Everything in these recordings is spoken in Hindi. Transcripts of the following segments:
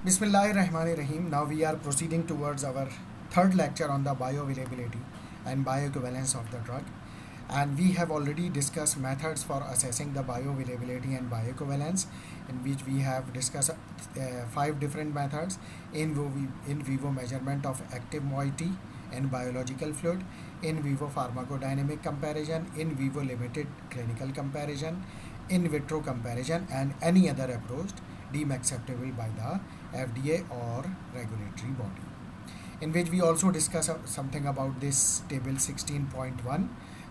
Bismillahirrahmanirrahim. Now we are proceeding towards our third lecture on the bioavailability and bioequivalence of the drug. And we have already discussed methods for assessing the bioavailability and bioequivalence, in which we have discussed 5 different methods: in vivo measurement of active moiety in biological fluid, in vivo pharmacodynamic comparison, in vivo limited clinical comparison, in vitro comparison, and any other approach deemed acceptable by the FDA or regulatory body. In which we also discuss something about this table 16.1.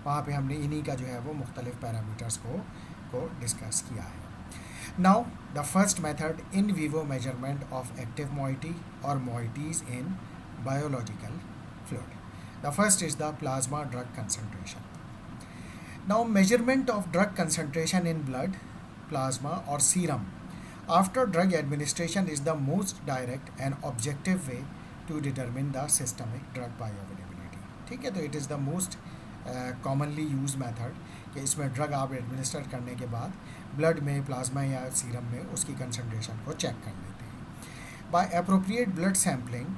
वहाँ पे हमने इन्हीं का जो है वो मुख्तलिफ पैरामीटर्स को डिस्कस किया है. Now the first method, in vivo measurement of active moiety और moieties in biological fluid. The first is the plasma drug concentration. Now measurement of drug concentration in blood, plasma और serum after drug administration is the most direct and objective way to determine the systemic drug bioavailability. ठीक है, तो it is the most commonly use method कि इसमें ड्रग आप एडमिनिस्टर करने के बाद ब्लड में, प्लाज्मा या सीरम में उसकी कंसंट्रेशन को चेक कर लेते हैं. By appropriate blood sampling,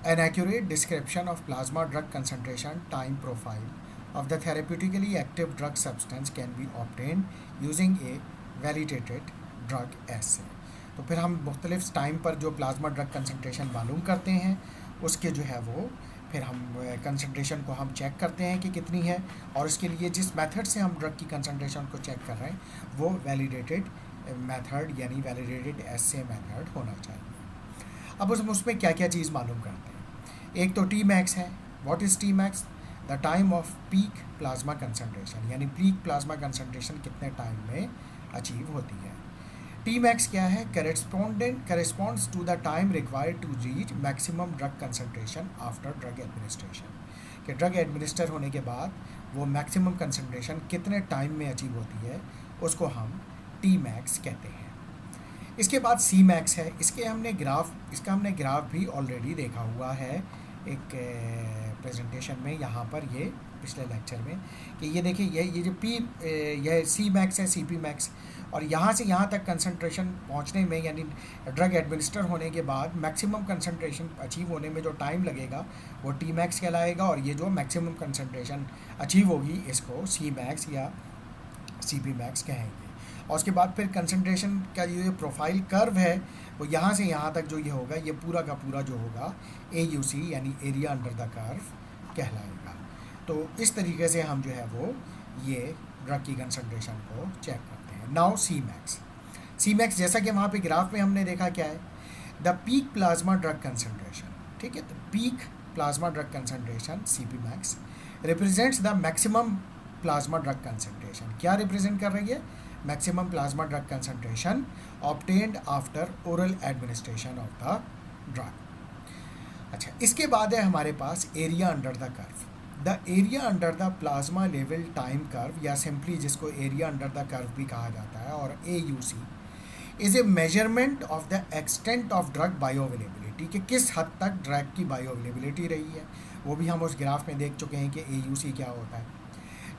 an accurate description of plasma drug concentration time profile of the therapeutically active drug substance can be obtained using a validated drug assay. तो फिर हम मुख्तलिफ टाइम पर जो प्लाज्मा ड्रग कंसंट्रेशन मालूम करते हैं उसके जो है वो फिर हम कंसंट्रेशन को हम चेक करते हैं कि कितनी है, और इसके लिए जिस मेथड से हम ड्रग की कंसंट्रेशन को चेक कर रहे हैं वो वैलिडेटेड मेथड यानी वैलिडेटेड एसे मेथड होना चाहिए. अब उसमें क्या क्या चीज़ मालूम करते हैं. एक तो टी मैक्स है. What is T max? The time of peak plasma concentration, यानी पीक प्लाज्मा कंसंट्रेशन कितने टाइम में अचीव होती है. टी मैक्स क्या है? Corresponds to the time required to reach maximum drug concentration after drug administration. कि ड्रग एडमिनिस्टर होने के बाद वो मैक्सिमम कंसंट्रेशन कितने टाइम में अचीव होती है उसको हम टी मैक्स कहते हैं. इसके बाद सी मैक्स है. इसका हमने ग्राफ भी ऑलरेडी देखा हुआ है एक प्रेजेंटेशन में, यहाँ पर ये पिछले लेक्चर में, कि ये देखिए ये जो यह सी मैक्स है, सी पी मैक्स, और यहाँ से यहाँ तक कंसंट्रेशन पहुँचने में यानी ड्रग एडमिनिस्टर होने के बाद मैक्सिमम कंसंट्रेशन अचीव होने में जो टाइम लगेगा वो टी मैक्स कहलाएगा, और ये जो मैक्सिमम कंसंट्रेशन अचीव होगी इसको सी मैक्स या सी पी मैक्स कहेंगे. और उसके बाद फिर कंसंट्रेशन का ये प्रोफाइल कर्व है वो यहाँ से यहाँ तक जो ये होगा ये पूरा का पूरा जो होगा AUC यानी एरिया अंडर द कर्व कहलाएगा. तो इस तरीके से हम जो है वो ये ड्रग की कंसंट्रेशन को चेक करते हैं. नाउ सी मैक्स जैसा कि वहाँ पे ग्राफ में हमने देखा क्या है, the peak plasma drug concentration. ठीक है, तो peak plasma drug concentration CP max represents the maximum plasma drug concentration. क्या रिप्रेजेंट कर रही है? Maximum plasma drug concentration obtained after oral administration of the drug. अच्छा, इसके बाद है हमारे पास area under the curve. The area under the plasma level time curve, या सिंपली जिसको एरिया अंडर द कर्व भी कहा जाता है, और AUC is a measurement of the extent of drug bioavailability, कि किस हद तक ड्रग की बायोअवेलेबिलिटी रही है. वो भी हम उस ग्राफ में देख चुके हैं कि AUC क्या होता है.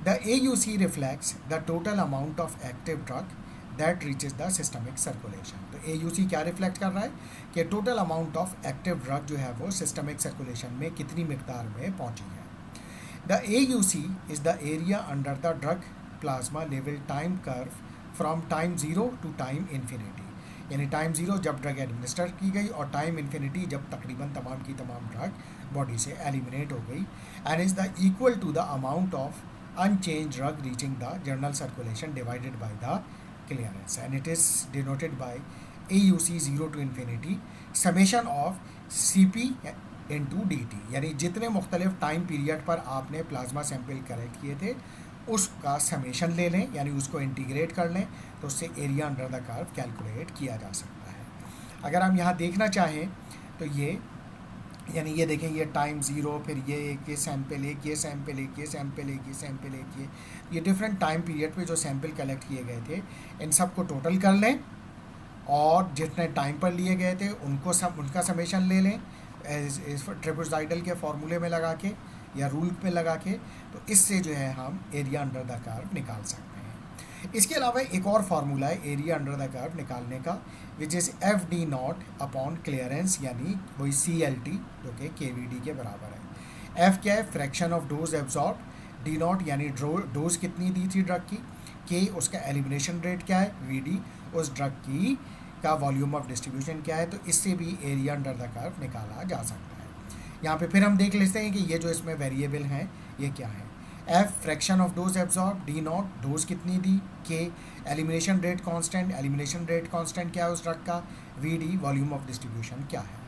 The AUC reflects the total amount of active drug that reaches the systemic circulation. तो AUC क्या रिफ्लेक्ट कर रहा है कि total amount of active drug जो है वो सिस्टमिक सर्कुलेशन में कितनी मिकदार में पहुंची है. The AUC is the area under the drug plasma level time curve from time 0 to time infinity. यानी टाइम 0 जब ड्रग एडमिनिस्टर की गई और टाइम इन्फिनिटी जब तकरीबन तमाम की तमाम ड्रग बॉडी से एलिमिनेट हो गई, and is the equal to the amount of unchanged drug reaching the general circulation divided by the clearance, and it is denoted by AUC 0 to infinity summation of CP into DT. यानी जितने मुख्तलिफ टाइम पीरियड पर आपने प्लाज्मा सैंपल कलेक्ट किए थे उसका समेशन ले लें, यानी उसको इंटीग्रेट कर लें, तो उससे area under the curve calculate किया जा सकता है. अगर हम यहाँ देखना चाहें तो ये यानी ये देखें, ये टाइम 0, फिर ये एक, ये सैम्पल एक, ये सैम्पल एक, ये सैम्पल एक, ये सैम्पल एक, ये डिफरेंट टाइम पीरियड पे जो सैम्पल कलेक्ट किए गए थे इन सब को टोटल कर लें, और जितने टाइम पर लिए गए थे उनका समेशन ले लें ट्रेपेजॉइडल के फॉर्मूले में लगा के, या रूल पे लगा के, तो इससे जो है हम एरिया अंडर द कर्व निकाल सकते हैं. इसके अलावा एक और फार्मूला है एरिया अंडर द कर्व निकालने का, which is F D not upon clearance, यानी वही सी एल टी जो कि के वी डी के बराबर है। एफ क्या है, fraction of dose absorb, D not यानी डोज कितनी दी थी ड्रग की, के उसका एलिमिनेशन रेट क्या है, वी डी उस ड्रग की का वॉल्यूम ऑफ डिस्ट्रीब्यूशन क्या है। तो इससे भी एरिया अंडर द कर्व निकाला जा सकता है। यहाँ पे फिर हम देख लेते हैं कि ये जो इसमें वेरिएबल हैं ये क्या है। F fraction of dose absorb, D naught dose कितनी दी, K elimination rate constant, elimination rate constant क्या है उस ड्रग का, V D volume of distribution क्या है।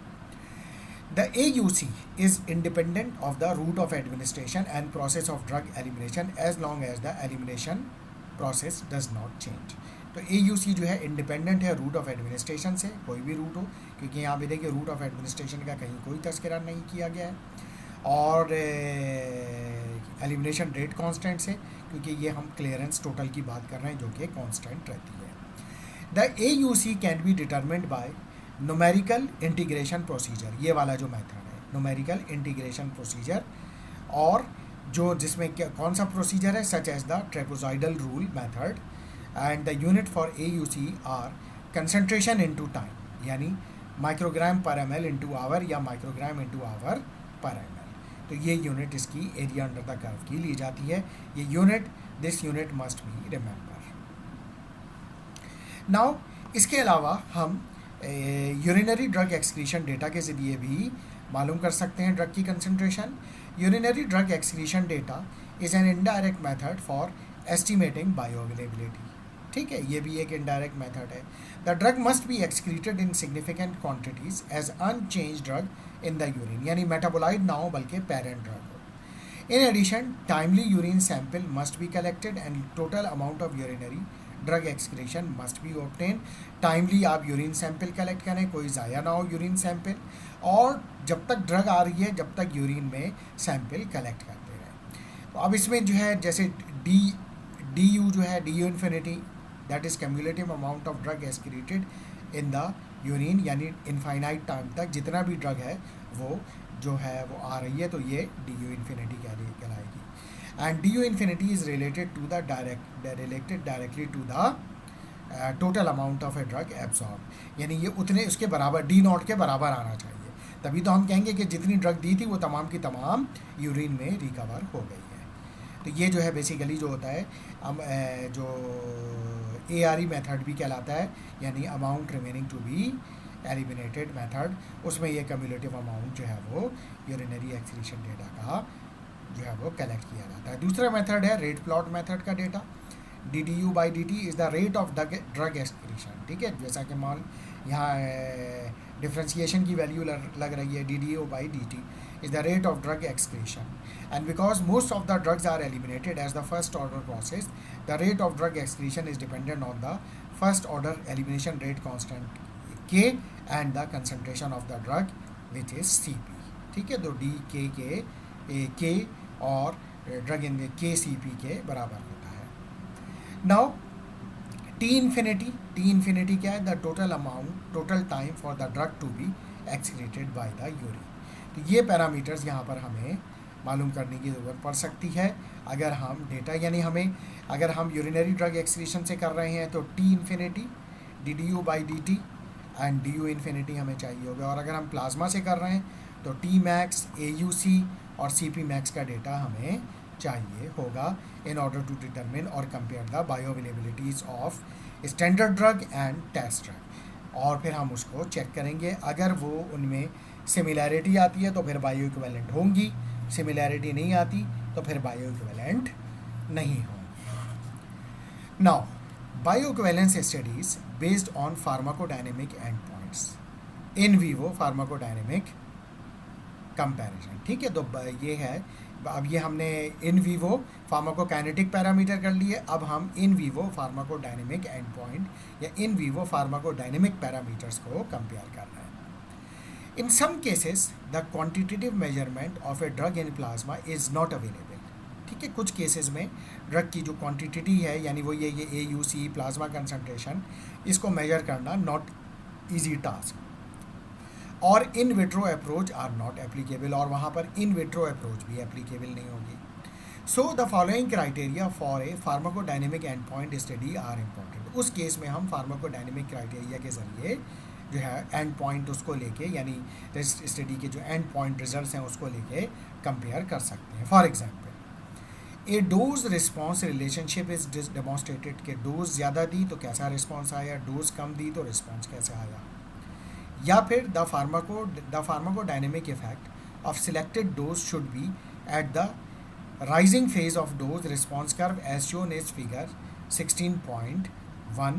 The AUC is independent of the route of administration and process of drug elimination as long as the elimination process does not change। तो AUC जो है इंडिपेंडेंट है रूट ऑफ एडमिनिस्ट्रेशन से, कोई भी रूट हो, क्योंकि यहाँ पे देखिए रूट ऑफ एडमिनिस्ट्रेशन का कहीं कोई तस्करा नहीं किया गया है, और एलिमिनेशन रेट कांस्टेंट से, क्योंकि ये हम क्लियरेंस टोटल की बात कर रहे हैं जो कि कांस्टेंट रहती है। The AUC can be determined bye numerical integration procedure, ये वाला जो मेथड है न्यूमेरिकल इंटीग्रेशन प्रोसीजर, और जो जिसमें क्या कौन सा प्रोसीजर है, such as the trapezoidal rule method, and the unit for AUC are concentration into time, यानी microgram per ml into hour या microgram into hour per ml। तो ये यूनिट इसकी एरिया अंडर द कर्व की ली जाती है। ये unit, this unit must be remember. Now इसके अलावा हम यूरिनरी ड्रग एक्सक्रीशन डेटा के ज़रिए भी मालूम कर सकते हैं ड्रग की concentration. Urinary drug excretion data is an indirect method for estimating bioavailability. ठीक है, ये भी एक इनडायरेक्ट मेथड है। The drug must be excreted in significant quantities as unchange drug in the urine, यानी मेटाबोलाइट ना हो बल्कि पेरेंट ड्रग हो। In addition timely urine sample must be collected and total amount of urinary drug excretion must be obtain. Timely आप यूरिन सैंपल कलेक्ट करें, कोई ज़ाया ना हो यूरिन सैंपल, और जब तक ड्रग आ रही है जब तक यूरिन में सैंपल कलेक्ट करते रहें। तो अब इसमें जो है जैसे डी यू जो है, D U infinity, that is cumulative amount of drug excreted in the urine, यानी इनफाइनाइट टाइम तक जितना भी ड्रग है वो जो है वो आ रही है, तो ये डी यू इन्फिनिटी कहलाएगी। And D U infinity is related to the related directly to the total amount of a drug absorb, यानी ये उतने उसके बराबर डी नॉट के बराबर आना चाहिए, तभी तो हम कहेंगे कि जितनी ड्रग दी थी वो तमाम की तमाम यूरिन में रिकवर हो गई है। तो ये जो है बेसिकली जो होता है जो ARE मेथड भी कहलाता है, यानी amount remaining to be eliminated method, उसमें ये कम्युलेटिव अमाउंट जो है वो यूरिनरी एक्सक्रीशन डेटा का जो है वो कलेक्ट किया जाता है। दूसरा मेथड है रेट प्लॉट मेथड का data. DDU/dt is the rate of drug excretion. ठीक है, जैसा कि मान यहाँ डिफ्रेंशिएशन की वैल्यू लग रही है, DDU/dt is the rate of drug excretion, and because most of the drugs are eliminated as the first order process, the rate of drug excretion is dependent on the first order elimination rate constant K and the concentration of the drug which is CP। ठीक है, तो K और ड्रग इन KCP के बराबर होता है। नाउ T infinity क्या है, the total time for the drug to be excreted by the urine. तो ये पैरामीटर्स यहाँ पर हमें मालूम करने की ज़रूरत पड़ सकती है अगर हम डेटा, यानी हमें अगर हम यूरिनरी ड्रग एक्सक्रीशन से कर रहे हैं तो T infinity, DDU/dt and DU infinity हमें चाहिए होगा, और अगर हम प्लाज्मा से कर रहे हैं तो T मैक्स, AUC और CP मैक्स का डेटा हमें चाहिए होगा इन ऑर्डर टू डिटरमिन और compare the bioavailabilities of standard drug and test drug, और फिर हम उसको चेक करेंगे। अगर वो उनमें सिमिलैरिटी आती है तो फिर बायो इक्विवेलेंट होंगी, सिमिलैरिटी नहीं आती तो फिर बायो इक्विवेलेंट नहीं होंगी। Now bio equivalence studies based on pharmacodynamic and points, in vivo pharmacodynamic comparison. ठीक है, तो ये है, अब ये हमने इन वीवो फार्माकोकाइनेटिक पैरामीटर कर लिए, अब हम in vivo pharmacodynamic end point या इन वीवो फार्माकोडायनेमिक पैरामीटर्स को कंपेयर कर रहे हैं। In some cases, the quantitative measurement of a drug in plasma is not available। ठीक है, कुछ केसेस में ड्रग की जो क्वांटिटी है, यानी वो ये AUC प्लाज्मा कंसंट्रेशन, इसको मेजर करना नॉट इजी टास्क, और in vitro approach are not applicable, और वहाँ पर इन विट्रो अप्रोच भी एप्लीकेबल नहीं होगी। So the following criteria for a pharmacodynamic end point study are important. उस केस में हम फार्माकोडायनेमिक क्राइटेरिया के ज़रिए जो है एंड पॉइंट उसको लेके, यानी स्टडी के जो एंड पॉइंट रिजल्ट्स हैं उसको लेके कंपेयर कर सकते हैं। For example A dose response relationship is demonstrated कि डोज ज़्यादा दी तो कैसा रिस्पॉन्स आया, डोज कम दी तो रिस्पॉन्स कैसे आया। या फिर the pharmacodynamic effect of selected dose should be at the rising phase of dose response curve as shown is figure 16.11।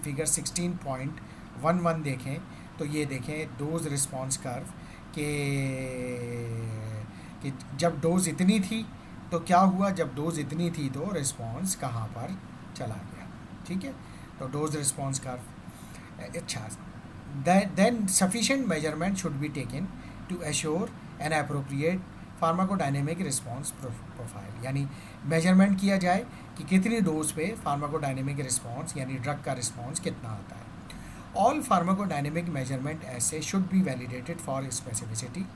Figure 16.11 देखें तो ये देखें डोज रिस्पॉन्स कर्व के कि जब डोज इतनी थी तो क्या हुआ, जब डोज इतनी थी तो रिस्पॉन्स कहाँ पर चला गया। ठीक है, तो डोज रिस्पॉन्स कर्व। अच्छा, then sufficient measurement should be taken to assure an appropriate pharmacodynamic response profile, यानी मेजरमेंट किया जाए कि कितनी डोज पे फार्माकोडायनेमिक रिस्पॉन्स यानी ड्रग का रिस्पॉन्स कितना आता है। ऑल फार्माकोडायनेमिक मेजरमेंट ऐसे should be validated for specificity,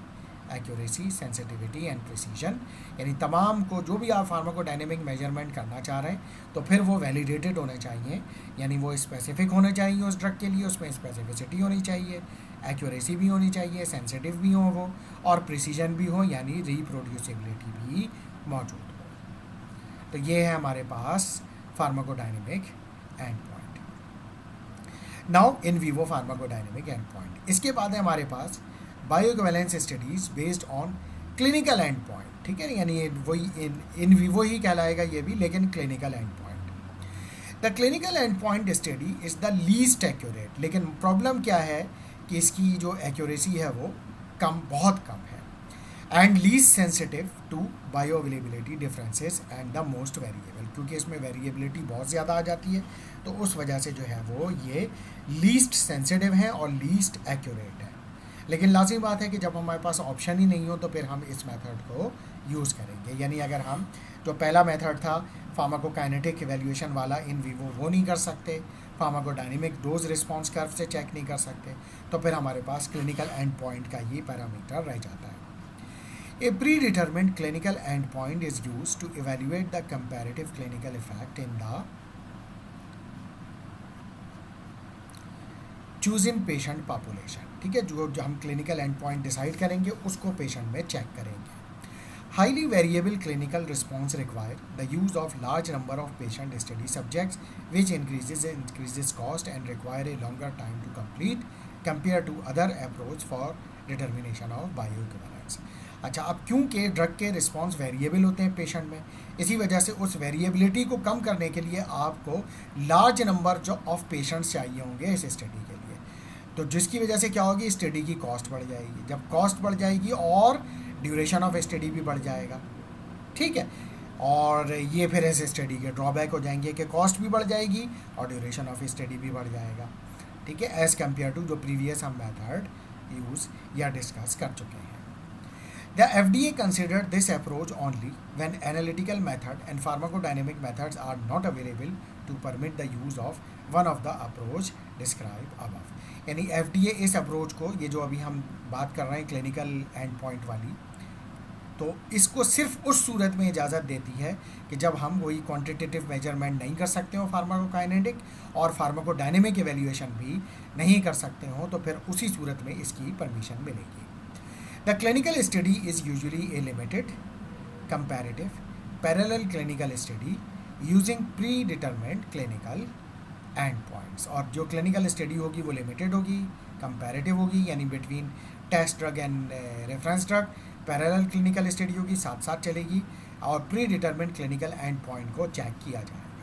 accuracy, sensitivity and precision, यानी तमाम को जो भी आप फार्माकोडायनेमिक मेजरमेंट करना चाह रहे हैं तो फिर वो वैलिडेटेड होने चाहिए, यानी वो स्पेसिफिक होने चाहिए उस ड्रग के लिए, उसमें स्पेसिफिसिटी होनी चाहिए, एक्यूरेसी भी होनी चाहिए, सेंसिटिव भी हो वो, और प्रिसीजन भी हो, यानी रिप्रोड्यूसिबिलिटी भी मौजूद हो। तो ये है हमारे पास pharmacodynamic end point. Now in vivo pharmacodynamic end point. इसके बाद है हमारे पास bioequivalence studies based on clinical end point. ठीक है, यानी वही इन विवो ही कहलाएगा ये भी, लेकिन clinical end point. The clinical end point study is the least accurate, लेकिन प्रॉब्लम क्या है कि इसकी जो एक्यूरेसी है वो बहुत कम है, and least sensitive to bioavailability differences and the most variable, क्योंकि इसमें वेरिएबिलिटी बहुत ज़्यादा आ जाती है तो उस वजह से जो है वो ये लीस्ट सेंसिटिव है और लीस्ट एक्यूरेट है। लेकिन लाज़मी बात है कि जब हमारे पास ऑप्शन ही नहीं हो तो फिर हम इस मेथड को यूज़ करेंगे, यानी अगर हम जो पहला मेथड था फार्माकोकाइनेटिक इवैल्यूएशन वाला इन विवो वो नहीं कर सकते, फार्माकोडायनेमिक डोज रिस्पॉन्स कर्व से चेक नहीं कर सकते, तो फिर हमारे पास क्लिनिकल एंड पॉइंट का ये पैरामीटर रह जाता है। A predetermined clinical end point is use to evaluate the comparative clinical effect in the choosing patient population. ठीक है, जो हम क्लिनिकल एंड पॉइंट डिसाइड करेंगे उसको पेशेंट में चेक करेंगे। Highly variable clinical response require the use of large number of patient study subjects, which increases cost and require a longer time to complete compared to other approach for determination of bioequivalence। अच्छा, अब क्योंकि ड्रग के रिस्पॉन्स वेरिएबल होते हैं पेशेंट में, इसी वजह से उस वेरिएबिलिटी को कम करने के लिए आपको लार्ज नंबर जो ऑफ पेशेंट्स चाहिए होंगे इस स्टडी के लिए, तो जिसकी वजह से क्या होगी, स्टडी की कॉस्ट बढ़ जाएगी। जब कॉस्ट बढ़ जाएगी और ड्यूरेशन ऑफ स्टडी भी बढ़ जाएगा। ठीक है, और ये फिर ऐसे स्टडी के ड्रॉबैक हो जाएंगे कि कॉस्ट भी बढ़ जाएगी और ड्यूरेशन ऑफ स्टडी भी बढ़ जाएगा। ठीक है, एज़ कम्पेयर टू जो प्रीवियस हम मेथड यूज़ या डिस्कस कर चुके हैं। The FDA considered this approach only when analytical method and pharmacodynamic methods are not available to permit the use of one of the approach described above। यानी FDA इस अप्रोच को, ये जो अभी हम बात कर रहे हैं क्लिनिकल एंड पॉइंट वाली, तो इसको सिर्फ उस सूरत में इजाज़त देती है कि जब हम कोई क्वांटिटेटिव मेजरमेंट नहीं कर सकते हो फार्माकोकाइनेटिक और फार्माकोडायनेमिक एवेल्यूएशन भी नहीं कर सकते हो, तो फिर उसी सूरत में इसकी परमिशन मिलेगी। The clinical study is usually a limited, comparative, parallel clinical study using predetermined clinical endpoints। और जो clinical study होगी वो limited होगी, comparative होगी, यानी between test drug and reference drug, parallel clinical study होगी, साथ साथ चलेगी, और predetermined clinical endpoint को चेक किया जाएगा।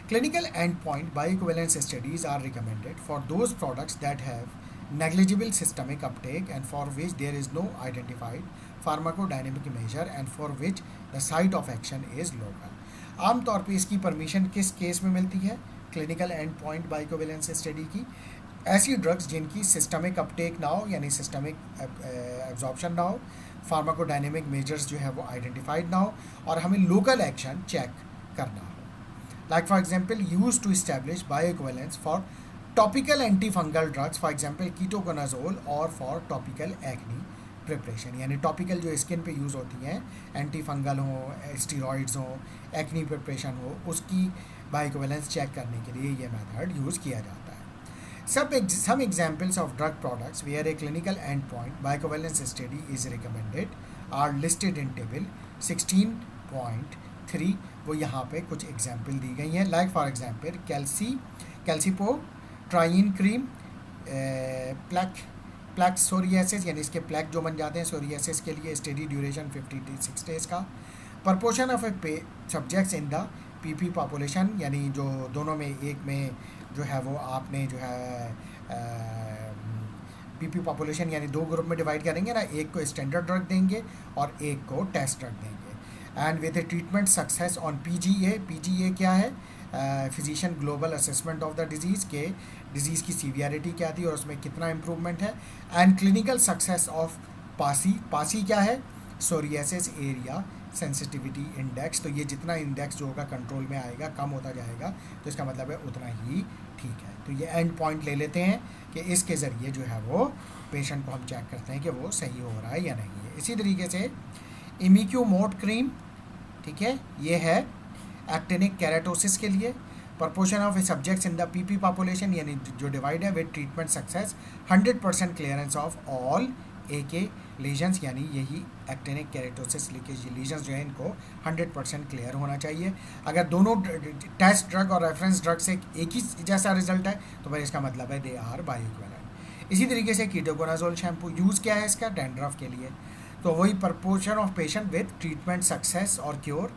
Clinical endpoint bioequivalence studies are recommended for those products that have negligible systemic uptake and for which there is no identified pharmacodynamic measure and for which the site of action is local। आमतौर पे इसकी परमिशन किस केस में मिलती है, क्लिनिकल एंड पॉइंट बायोइक्विवेलेंस स्टडी की, ऐसी ड्रग्स जिनकी सिस्टमिक अपटेक ना हो, यानी सिस्टमिक एब्जॉर्प्शन ना हो, फार्माकोडायनेमिक मेजर्स जो है वो आइडेंटिफाइड ना हो, और हमें लोकल एक्शन चेक करना हो। Like for example use to establish bioequivalence for topical antifungal drugs, for example ketoconazole, or for topical acne preparation, यानी टॉपिकल जो स्किन पे यूज़ होती हैं, एंटी फंगल हो, स्टीरॉइड्स हो, एक्नी प्रिपरेशन हो, उसकी बायोइक्विवेलेंस चेक करने के लिए ये मेथड यूज़ किया जाता है. Some examples of drug products where a clinical endpoint bioequivalence study is recommended are listed in table 16.3. वो यहाँ पे कुछ एग्जाम्पल दी गई हैं. Like for example calcipotriene cream, plaque psoriasis, यानी इसके प्लैक जो बन जाते हैं सोरियासिस के लिए, स्टडी ड्यूरेशन 56 डेज का. Proportion of A subjects in the PP population, यानी जो दोनों में एक में जो है वो आपने जो है पीपी पॉपुलेशन यानी दो ग्रुप में डिवाइड करेंगे ना, एक को स्टैंडर्ड ड्रग देंगे और एक को टेस्ट ड्रग देंगे. And with A treatment success on PGA क्या है, physician global assessment of the disease के डिजीज़ की सीवियरिटी क्या थी और उसमें कितना इम्प्रूवमेंट है. And clinical success of Pasi क्या है, सोरियासिस एरिया सेंसिटिविटी इंडेक्स. तो ये जितना इंडेक्स जो होगा कंट्रोल में आएगा, कम होता जाएगा, तो इसका मतलब है उतना ही ठीक है. तो ये एंड पॉइंट ले लेते हैं कि इसके ज़रिए जो है वो पेशेंट को हम चेक करते हैं कि वो सही हो रहा है या नहीं है. इसी तरीके से इमिक्यूमोट क्रीम, ठीक है, ये है एक्टिनिक केराटोसिस के लिए. Proportion of A subjects in the PP population, यानी जो डिवाइड है with treatment success 100% clearance of all AK lesions, यानी यही एक्टिनिक केराटोसिस लीकेज लीजन्स जो है इनको 100% क्लियर होना चाहिए. अगर दोनों टेस्ट ड्रग और रेफरेंस ड्रग से एक ही जैसा रिजल्ट है तो फिर इसका मतलब है दे आर बायोइक्विवेलेंट. इसी तरीके से कीटोकोनाजोल शैम्पू यूज़ क्या है इसका, डैंड्रफ के लिए. तो वही proportion of patient with treatment success और cure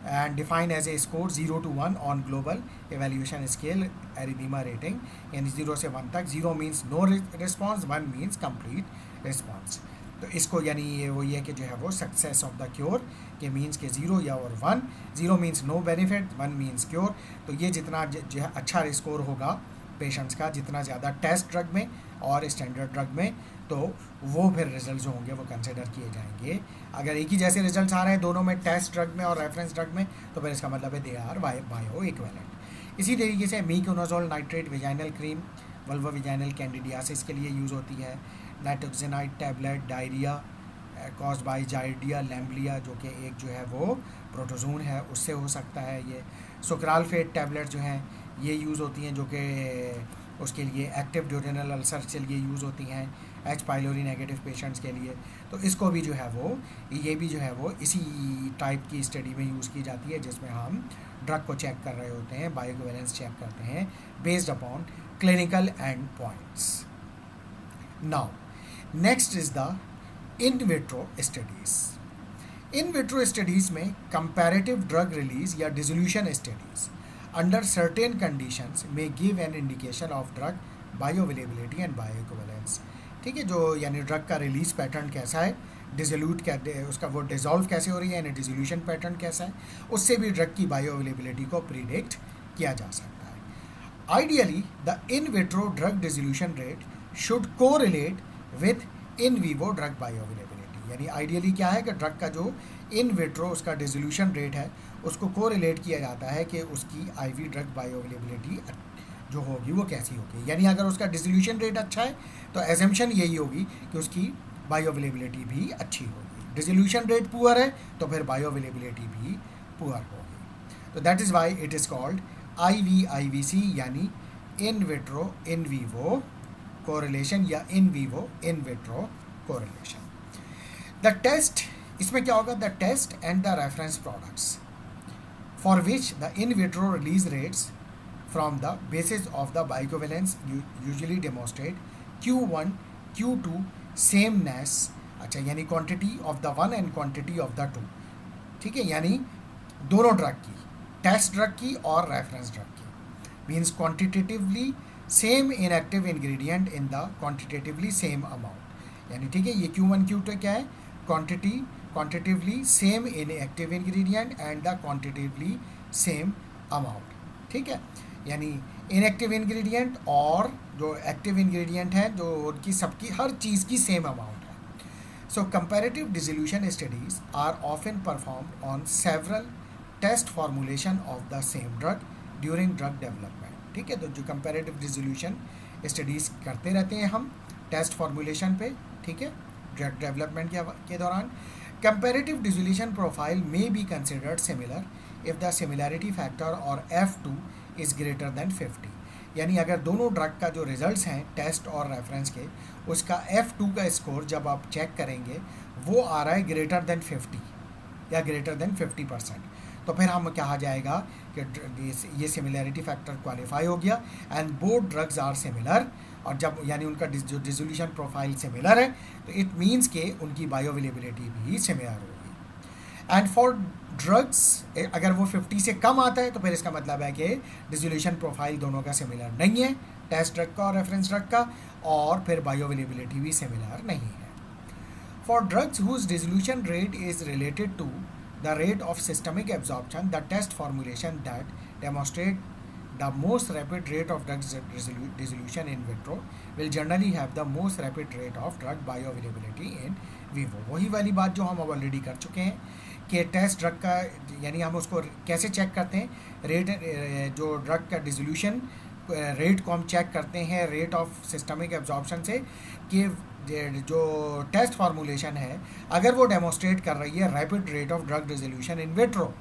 and defined as a score 0 to 1 on global evaluation scale erythema rating, यानी 0 से 1 तक. 0 means no response, 1 means complete response. तो इसको यानी ये वही है कि जो है वो सक्सेस ऑफ द क्योर के मीन्स के 0 या और 1. 0 means no benefit, 1 means cure. तो ये जितना जो है अच्छा स्कोर होगा पेशेंट्स का, जितना ज़्यादा टेस्ट ड्रग में और स्टैंडर्ड ड्रग में, तो वो फिर रिजल्ट जो होंगे वो कंसिडर किए जाएंगे. अगर एक ही जैसे रिजल्ट्स आ रहे हैं दोनों में, टेस्ट ड्रग में और रेफरेंस ड्रग में, तो फिर इसका मतलब है दे आर बायो इक्विवेलेंट. इसी तरीके से मीकोनाजोल nitrate vaginal cream Volvo vaginal candidiasis के लिए यूज़ होती है. नाइट्रोक्सिनाइड टैबलेट डायरिया कॉज बाय जार्डिया लैम्बलिया, जो कि एक जो है वो प्रोटोजोन है, उससे हो सकता है ये. सुक्रालफेट टैबलेट जो हैं ये यूज़ होती हैं, जो कि उसके लिए एक्टिव ड्यूरेनल अल्सर के लिए यूज़ होती हैं, H पाइलोरी नेगेटिव पेशेंट्स के लिए. तो इसको भी जो है वो ये भी जो है वो इसी टाइप की स्टडी में यूज़ की जाती है, जिसमें हम ड्रग को चेक कर रहे होते हैं, बायोइक्विवेलेंस चेक करते हैं based upon clinical and points. Now next is the in vitro studies. In vitro studies में कंपैरेटिव ड्रग रिलीज या dissolution studies under certain conditions may give an indication of drug bioavailability and bioequivalence. ठीक है, जो यानी ड्रग का रिलीज पैटर्न कैसा है, डिसोल्यूट क्या उसका वो डिसॉल्व कैसे हो रही है, यानी डिसोल्यूशन पैटर्न कैसा है, उससे भी ड्रग की बायोअवेलेबिलिटी को प्रिडिक्ट किया जा सकता है. Ideally the in vitro drug dissolution rate should correlate with in vivo drug bioavailability. यानी आइडियली क्या है कि ड्रग का जो इन विट्रो उसका डिसोल्यूशन रेट है उसको कोरिलेट किया जाता है कि उसकी आईवी ड्रग बायोअवेलेबिलिटी जो होगी वो कैसी होगी. यानी अगर उसका डिसोल्यूशन रेट अच्छा है तो एजम्पशन यही होगी कि उसकी बायोअवेलेबिलिटी भी अच्छी होगी. डिसोल्यूशन रेट पुअर है तो फिर बायोअवेलेबिलिटी भी पुअर होगी. तो that is why it is called IVIVC, यानी in vitro in vivo correlation या in vivo in vitro correlation. The test, इसमें क्या होगा, the test and the reference products for which the in vitro release rates from the basis of the bioequivalence usually demonstrate Q1 Q2 sameness. अच्छा, यानी quantity of the one and quantity of the two. ठीक है, यानी दोनों ड्रग की, टेस्ट ड्रग की और रेफरेंस ड्रग की, means quantitatively same inactive ingredient in the quantitatively same amount. यानी ठीक है, ये Q1 Q2 क्या है, quantitatively same inactive ingredient and the quantitatively same amount. ठीक है, यानी इनएक्टिव इंग्रेडिएंट और जो एक्टिव इंग्रेडिएंट हैं जो उनकी सबकी हर चीज़ की सेम अमाउंट है. So comparative dissolution studies are often performed on several test formulation of the same drug during drug development. ठीक है, तो जो कंपैरेटिव डिसोल्यूशन स्टडीज़ करते रहते हैं हम टेस्ट फॉर्मुलेशन पे, ठीक है, ड्रग डेवलपमेंट के दौरान। Comparative dissolution profile may be considered similar if the similarity factor और F2 इज़ ग्रेटर देन 50, यानी अगर दोनों ड्रग का जो रिजल्ट्स हैं टेस्ट और रेफरेंस के, उसका F2 का स्कोर जब आप चेक करेंगे वो आ रहा है ग्रेटर देन 50 या ग्रेटर देन 50%, तो फिर हम कहा जाएगा कि ये सिमिलैरिटी फैक्टर क्वालिफाई हो गया and both drugs are similar. और जब यानी उनका जो डिसोल्यूशन प्रोफाइल सिमिलर है तो इट मीन्स के उनकी बायोअवेलेबिलिटी भी सिमिलर होगी। एंड फॉर ड्रग्स अगर वो 50 से कम आता है तो फिर इसका मतलब है कि डिसोल्यूशन प्रोफाइल दोनों का सिमिलर नहीं है, टेस्ट ड्रग का और रेफरेंस ड्रग का, और फिर बायोअवेलेबिलिटी भी सिमिलर नहीं है। For drugs whose dissolution rate is related to the rate of systemic absorption, the test formulation that demonstrate the most rapid rate of drug dissolution in vitro will generally have the most rapid rate of drug bioavailability in vivo। वही वाली बात जो हम ऑलरेडी कर चुके हैं कि टेस्ट ड्रग का, यानी हम उसको कैसे चेक करते हैं, रेट जो ड्रग का डिसोल्यूशन रेट को हम चेक करते हैं रेट ऑफ सिस्टमिक एब्जॉर्प्शन से, कि जो टेस्ट फार्मूलेशन है अगर वो डेमोस्ट्रेट कर रही है rapid rate of drug dissolution in vitro,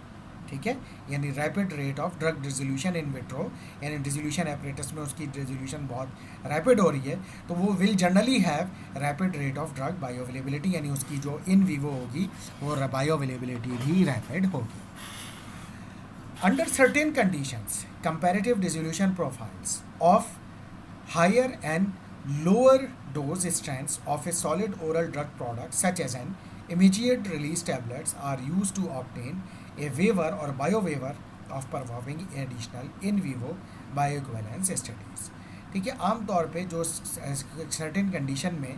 ठीक है, यानी rapid rate of drug dissolution in vitro, यानी डिसोल्यूशन एपरेटस में उसकी डिसोल्यूशन बहुत रैपिड हो रही है, तो वो will generally have rapid rate of drug bioavailability, यानी उसकी जो इन वीवो होगी वो बायोअवेलेबिलिटी भी रैपिड होगी। Under certain conditions comparative dissolution profiles of higher and lower dose strengths of a solid oral drug product such as an immediate release tablets are used to obtain a waiver or bio-waiver of performing additional in vivo bioequivalence studies। ठीक है, आमतौर पे जो सर्टेन कंडीशन में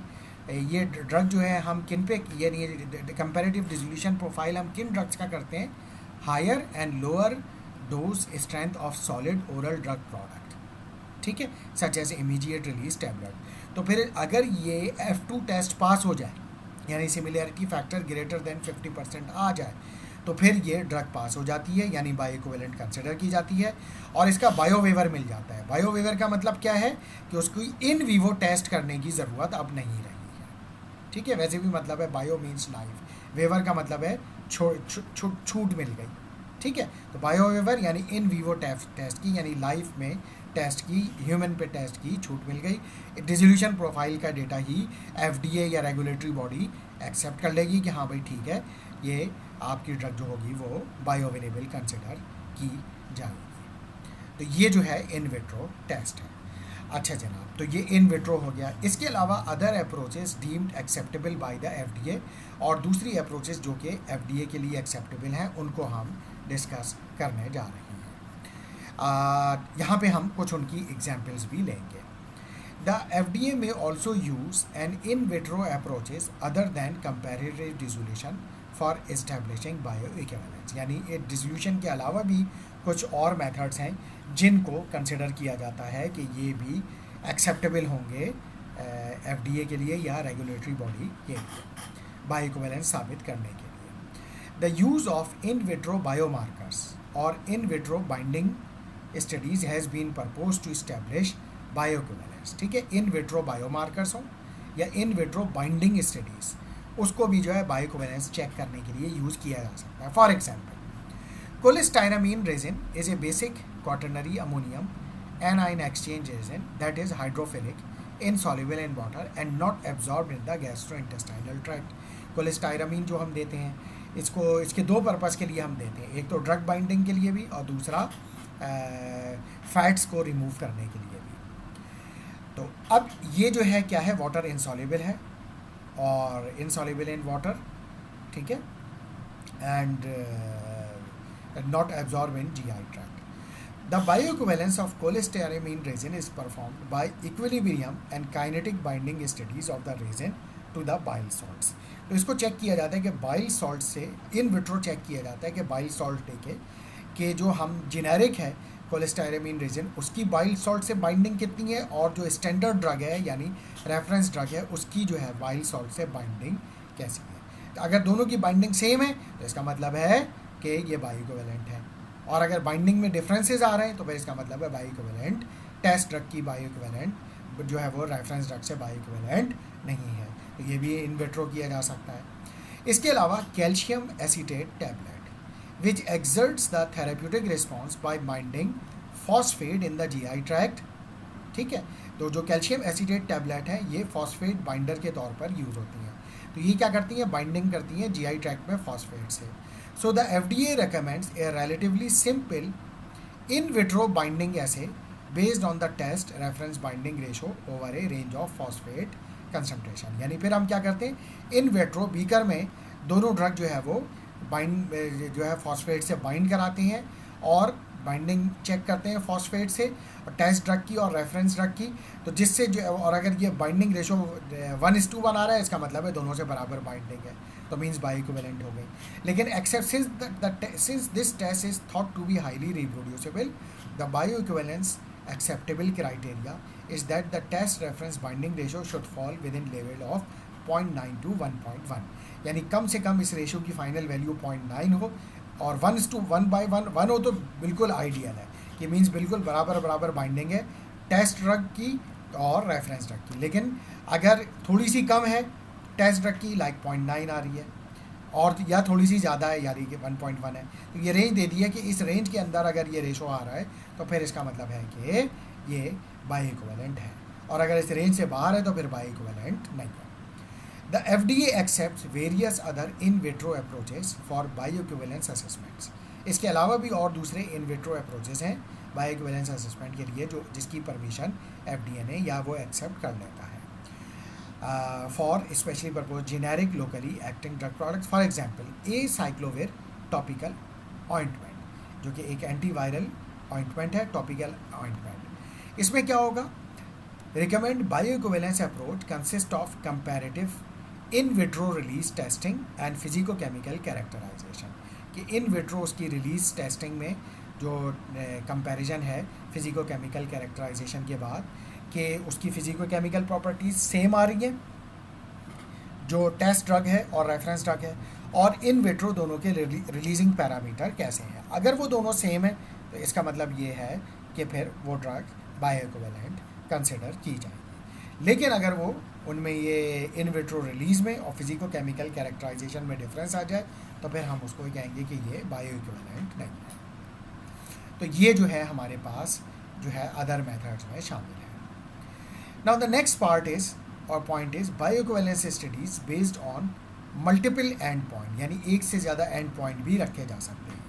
ये ड्रग जो है हम किन पे, यानी कंपैरेटिव डिसोल्यूशन प्रोफाइल हम किन ड्रग्स का करते हैं, higher and lower dose strength of solid oral drug product, ठीक है, such as immediate release tablet. तो फिर अगर ये F2 टेस्ट पास हो जाए, यानी सिमिलैरिटी फैक्टर ग्रेटर देन 50% आ जाए, तो फिर ये ड्रग पास हो जाती है, यानी बायोइक्विवेलेंट कंसिडर की जाती है और इसका बायोवेवर मिल जाता है। बायोवेवर का मतलब क्या है कि उसको इन वीवो टेस्ट करने की ज़रूरत अब नहीं रही है, ठीक है, वैसे भी मतलब है बायो मीन्स लाइफ, वेवर का मतलब है छूट मिल गई, ठीक है, तो बायोवेवर यानी इन वीवो टेस्ट की, यानी लाइफ में टेस्ट की, ह्यूमन पे टेस्ट की छूट मिल गई। डिसोल्यूशन प्रोफाइल का डेटा ही FDA या रेगुलेटरी बॉडी एक्सेप्ट कर लेगी कि हाँ भाई ठीक है, ये आपकी ड्रग जो होगी वो बायोअवेलेबल कंसिडर की जाएगी। तो ये जो है इन विट्रो टेस्ट है। अच्छा जनाब, तो ये इन विट्रो हो गया। इसके अलावा other approaches deemed acceptable by the FDA, और दूसरी अप्रोचेस जो कि FDA के लिए एक्सेप्टेबल हैं उनको हम डिस्कस करने जा रहे हैं। यहाँ पे हम कुछ उनकी एग्जाम्पल्स भी लेंगे। The FDA may also use an in vitro approaches other than comparative dissolution for establishing bioequivalence, यानी ये डिसोल्यूशन के अलावा भी कुछ और मेथड्स हैं जिनको कंसिडर किया जाता है कि ये भी एक्सेप्टेबल होंगे FDA के लिए या रेगुलेटरी बॉडी के लिए बायोइक्विवेलेंस साबित करने के लिए। The use of in vitro biomarkers और in vitro binding studies has been propose to establish bioequivalence, ठीक है, इन विट्रो बायोमार्कर्स हो या इन विट्रो बाइंडिंग स्टडीज़, उसको भी जो है बायोइक्विवेलेंस चेक करने के लिए यूज़ किया जा सकता है। For example cholestyramine resin is a basic quaternary ammonium anion exchange resin that is hydrophilic, insoluble in water and not absorbed in the gastrointestinal tract। cholestyramine जो हम देते हैं इसको इसके दो पर्पज़ के लिए हम देते हैं, एक तो ड्रग बाइंडिंग के लिए भी और दूसरा फैट्स को रिमूव करने के लिए भी। तो अब ये जो है क्या है, वाटर इनसॉल्युबल है और इनसॉल्युबल इन वाटर, ठीक है, and not absorb in GI tract। The bioequivalence of cholestyramine resin is performed by equilibrium and kinetic binding studies of the resin to the bile salts। तो इसको चेक किया जाता है कि बाइल सॉल्ट से, इन विट्रो चेक किया जाता है कि बाइल सॉल्ट लेके कि जो हम जेनेरिक है cholestyramine resin उसकी बाइल सॉल्ट से बाइंडिंग कितनी है और जो स्टैंडर्ड ड्रग है यानी रेफरेंस ड्रग है उसकी जो है बाइल सॉल्ट से बाइंडिंग कैसी है। तो अगर दोनों की बाइंडिंग सेम है तो इसका मतलब है कि ये बायोइक्विवेलेंट है, और अगर बाइंडिंग में डिफरेंसेस आ रहे हैं तो फिर इसका मतलब है बायोइक्विवेलेंट, टेस्ट ड्रग की बायोइक्विवेलेंट जो है वो रेफरेंस ड्रग से बायोइक्विवेलेंट नहीं है, तो ये भी इन विट्रो किया जा सकता है। इसके अलावा calcium acetate tablet which exerts the therapeutic response bye binding phosphate in the GI tract, ठीक है। तो जो कैल्शियम एसीटेट टैबलेट है ये फॉस्फेट बाइंडर के तौर पर यूज़ होती हैं, तो ये क्या करती हैं, बाइंडिंग करती हैं जीआई ट्रैक्ट में फॉस्फेट से। So the FDA recommends a relatively simple in vitro binding assay based on the test reference binding ratio over a range of phosphate concentration। यानी फिर हम क्या करते हैं, इन विट्रो बीकर में दोनों ड्रग जो है वो बाइंड जो है फॉस्फेट से बाइंड कराते हैं और बाइंडिंग चेक करते हैं फॉस्फेट से, और टेस्ट ड्रग की और रेफरेंस ड्रग की, तो जिससे जो, और अगर ये बाइंडिंग रेशो 1:1 आ रहा है, इसका मतलब है दोनों से बराबर बाइंडिंग है, तो मीन्स बायोइक्विवेलेंट हो गई। लेकिन except since this test is thought to be highly reproducible, the bioequivalence acceptable criteria is that the test reference binding ratio should fall within level of 0.9 to 1.1, यानी कम से कम इस रेशियो की फाइनल वैल्यू 0.9 हो और 1:1 हो तो बिल्कुल आइडियल है, कि मीन्स बिल्कुल बराबर बाइंडिंग है टेस्ट ड्रग की और रेफरेंस ड्रग की। लेकिन अगर थोड़ी सी कम है टेस्ट ड्रग की, लाइक 0.9 आ रही है, और या थोड़ी सी ज़्यादा है यानी कि 1.1 है, तो ये रेंज दे दी है कि इस रेंज के अंदर अगर ये रेशो आ रहा है तो फिर इसका मतलब है कि ये बायोइक्विवेलेंट है, और अगर इस रेंज से बाहर है तो फिर बायोइक्विवेलेंट नहीं है। The FDA accepts various other in vitro approaches for bioequivalence assessments। इसके अलावा भी और दूसरे इन विट्रो अप्रोचेस हैं बायोइक्विवेलेंस असेसमेंट के लिए, जो जिसकी परमिशन FDA ने या वो एक्सेप्ट कर लेता है for specially purpose generic locally acting drug products. For example acyclovir topical ointment, जो कि एक एंटीवायरल ऑइंटमेंट है, टॉपिकल ऑइंटमेंट। इसमें क्या होगा, recommend bioequivalence approach consist of comparative in vitro release testing and physicochemical characterization, कि इन विट्रो उसकी रिलीज टेस्टिंग में जो कंपैरिजन है फिजिको-केमिकल कैरेक्टराइजेशन के बाद कि उसकी फिजिको-केमिकल प्रॉपर्टीज सेम आ रही हैं जो टेस्ट ड्रग है और रेफरेंस ड्रग है, और इन विट्रो दोनों के रिलीजिंग पैरामीटर कैसे हैं। अगर वो दोनों सेम है तो इसका मतलब ये है कि फिर वो ड्रग बायोइक्विवेलेंट कंसिडर की जाएगी। लेकिन अगर वो उनमें ये इन विट्रो रिलीज में और फिजिको-केमिकल कैरेक्टराइजेशन में डिफरेंस आ जाए तो फिर हम उसको कहेंगे कि ये बायोइक्विवेलेंट नहीं है। तो ये जो है हमारे पास जो है अदर मेथड्स में शामिल है। Now the next part is और point is bioequivalence studies based on multiple end point, यानी एक से ज़्यादा एंड पॉइंट भी रखे जा सकते हैं।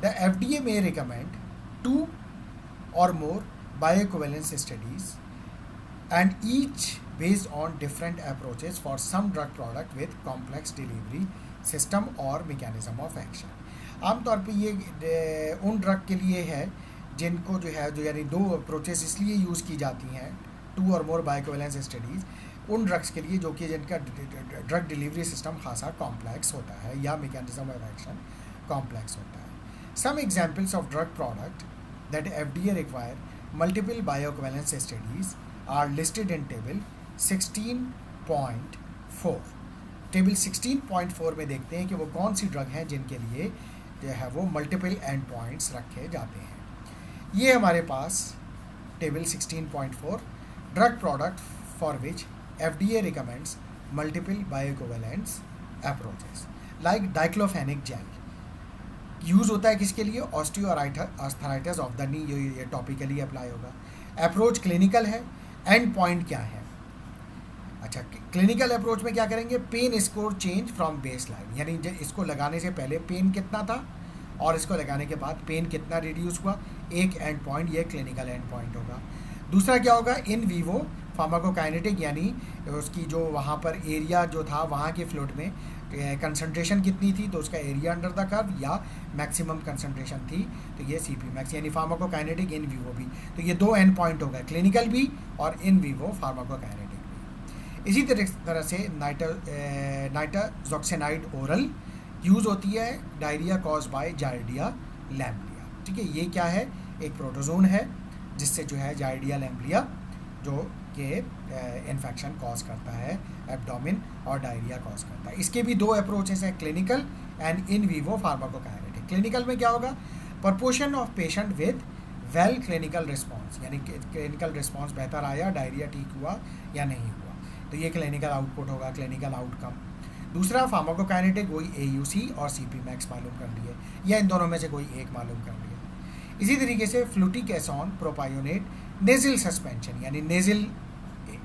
The FDA may recommend 2 or more bioequivalence studies and each based on different approaches for some drug product with complex delivery system or mechanism of action। आमतौर पे ये उन ड्रग के लिए है जिनको जो है, जो यानी 2 अप्रोचेस इसलिए यूज़ की जाती हैं, 2 और मोर बायोइक्विवेलेंस स्टडीज़ उन ड्रग्स के लिए जो कि जिनका ड्रग डिलीवरी सिस्टम खासा कॉम्प्लेक्स होता है या मैकेनिज्म ऑफ एक्शन कॉम्प्लेक्स होता है। Some examples of drug product that FDA require multiple bioequivalence studies are listed in table 16.4। Table 16.4 में देखते हैं कि वो कौन सी ड्रग हैं जिनके लिए जो है वो मल्टीपल एंड पॉइंट्स रखे जाते हैं। ये हमारे पास table 16.4 drug product for which FDA recommends multiple bioequivalence approaches, like diclofenac gel use होता है किसके लिए, ऑस्टियोआर्थराइटिस ऑफ द नी, ये टॉपिकली अप्लाई होगा। अप्रोच क्लिनिकल है, एंड पॉइंट क्या है। अच्छा, क्लिनिकल अप्रोच में क्या करेंगे, pain score change from base line, यानी इसको लगाने से पहले पेन कितना था और इसको लगाने के बाद पेन कितना रिड्यूस हुआ, एक एंड पॉइंट, ये क्लिनिकल एंड पॉइंट होगा। दूसरा क्या होगा, इन वीवो फार्माकोकाइनेटिक, यानी उसकी जो वहाँ पर एरिया जो था वहाँ के फ्लूइड में कंसंट्रेशन कितनी थी, तो उसका एरिया अंडर द कर्व या मैक्सिमम कंसंट्रेशन थी, तो ये CP मैक्स, यानी फार्माकोकाइनेटिक इन वीवो भी। तो ये 2 एंड पॉइंट हो गए, क्लिनिकल भी और इन वीवो फार्माकोकाइनेटिक भी। इसी तरह से नाइट्रोजॉक्साइड ओरल यूज़ होती है डायरिया कॉज बाय जार्डिया लैम्ब्लिया। ठीक है, ये क्या है, एक प्रोटोजोन है जिससे जो है जार्डिया लैम्ब्लिया जो कि इन्फेक्शन कॉज करता है एब्डोमिन और डायरिया कॉज करता है। इसके भी 2 अप्रोचेस हैं, clinical and in vivo pharmacokinetic. Clinical में क्या होगा, proportion of patient with well clinical response, यानी क्लिनिकल रिस्पॉन्स बेहतर आया, डायरिया ठीक हुआ या नहीं हुआ, तो ये क्लिनिकल आउटपुट होगा, क्लिनिकल आउटकम। दूसरा फार्माकोकाइनेटिक, वही AUC और CP मैक्स मालूम कर लिए, या इन दोनों में से कोई एक मालूम कर लिया। इसी तरीके से फ्लूटिकेसॉन प्रोपायोनेट नेज़ल सस्पेंशन, यानी नेज़ल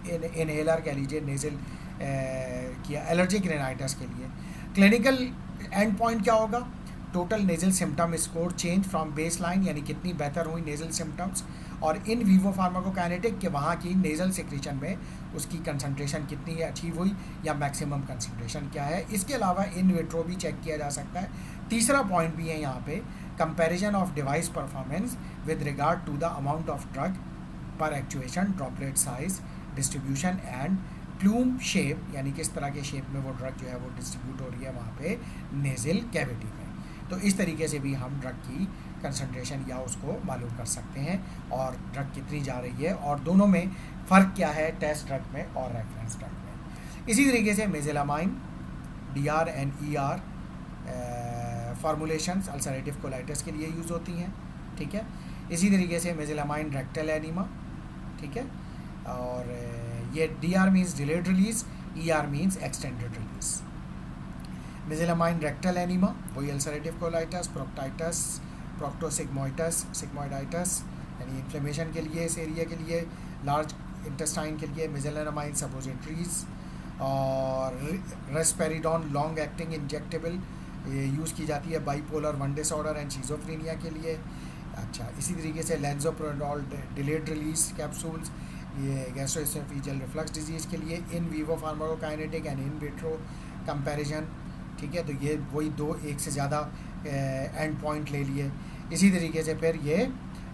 इनहेलर कह लीजिए, नेज़ल किया एलर्जिक रिनाइटिस के लिए। क्लिनिकल एंड पॉइंट क्या होगा? Total nasal symptom score change from base line, यानी कितनी बेहतर हुई नेज़ल सिम्टम्स, और इन वीवो फार्माकोकाइनेटिक के वहाँ की नेज़ल सिक्रीशन में उसकी कंसंट्रेशन कितनी अचीव हुई या मैक्सिमम कंसंट्रेशन क्या है। इसके अलावा इन विट्रो भी चेक किया जा सकता है। तीसरा पॉइंट भी है यहाँ पे, comparison of device performance with regard to the amount of drug per actuation, droplet size, distribution and plume shape, यानी किस तरह के शेप में वो ड्रग जो है वो डिस्ट्रीब्यूट हो रही है वहाँ पे नेज़ल कैविटी में। तो इस तरीके से भी हम ड्रग की कंसंट्रेशन या उसको मालूम कर सकते हैं, और ड्रग कितनी जा रही है, और दोनों में फ़र्क क्या है टेस्ट ड्रग में और रेफरेंस ड्रग में। इसी तरीके से मेज़ेलामाइन DR and ER formulations ulcerative colitis के लिए यूज़ होती हैं, ठीक है। इसी तरीके से मेज़ेलामाइन रेक्टल एनीमा, ठीक है, और ये DR means delayed release, ER means extended release. Mesalamine rectal enema वही ulcerative colitis, proctitis, proctosigmoiditis, sigmoiditis यानी इन्फ्लेमेशन के लिए, इस एरिया के लिए, लार्ज इंटेस्टाइन के लिए मेज़ेलामाइन सपोजिटरीज, और रेस्पेरिडोन लॉन्ग एक्टिंग इंजेक्टेबल ये यूज़ की जाती है बाइपोलर 1 डिसऑर्डर एंड शिज़ोफ्रेनिया के लिए। अच्छा, इसी तरीके से लेंजोप्रोडोल डिलेड रिलीज कैप्सूल्स ये गैस्ट्रोएसोफेजियल रिफ्लक्स डिजीज़ के लिए। In vivo pharmacokinetic and in vitro comparison, ठीक है, तो ये वही दो एक से ज़्यादा एंड पॉइंट ले लिए। इसी तरीके से फिर ये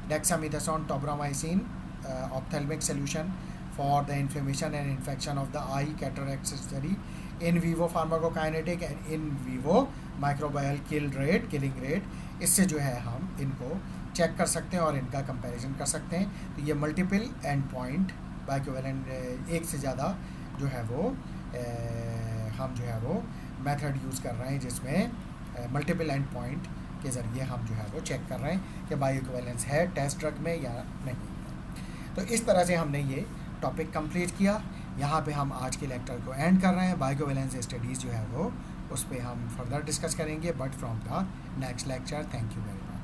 dexamethasone tobramycin ophthalmic solution for the inflammation and infection of the I cataract surgery, in vivo pharmacokinetic and in vivo microbial killing rate. इससे जो है हम इनको चेक कर सकते हैं और इनका कंपैरिजन कर सकते हैं। तो ये मल्टीपल एंड पॉइंट बाइकोवेलेंट एक से ज़्यादा जो है वो हम जो है वो मेथड यूज़ कर रहे हैं, जिसमें मल्टीपल एंड पॉइंट के ज़रिए हम जो है वो चेक कर रहे हैं कि बायोइक्विवेलेंस है टेस्ट ड्रग में या नहीं। तो इस तरह से हमने ये टॉपिक कंप्लीट किया। यहाँ पे हम आज के लेक्चर को एंड कर रहे हैं। बायोइक्विवेलेंस स्टडीज़ जो है वो उस पर हम फर्दर डिस्कस करेंगे, but from the next lecture. Thank you very much.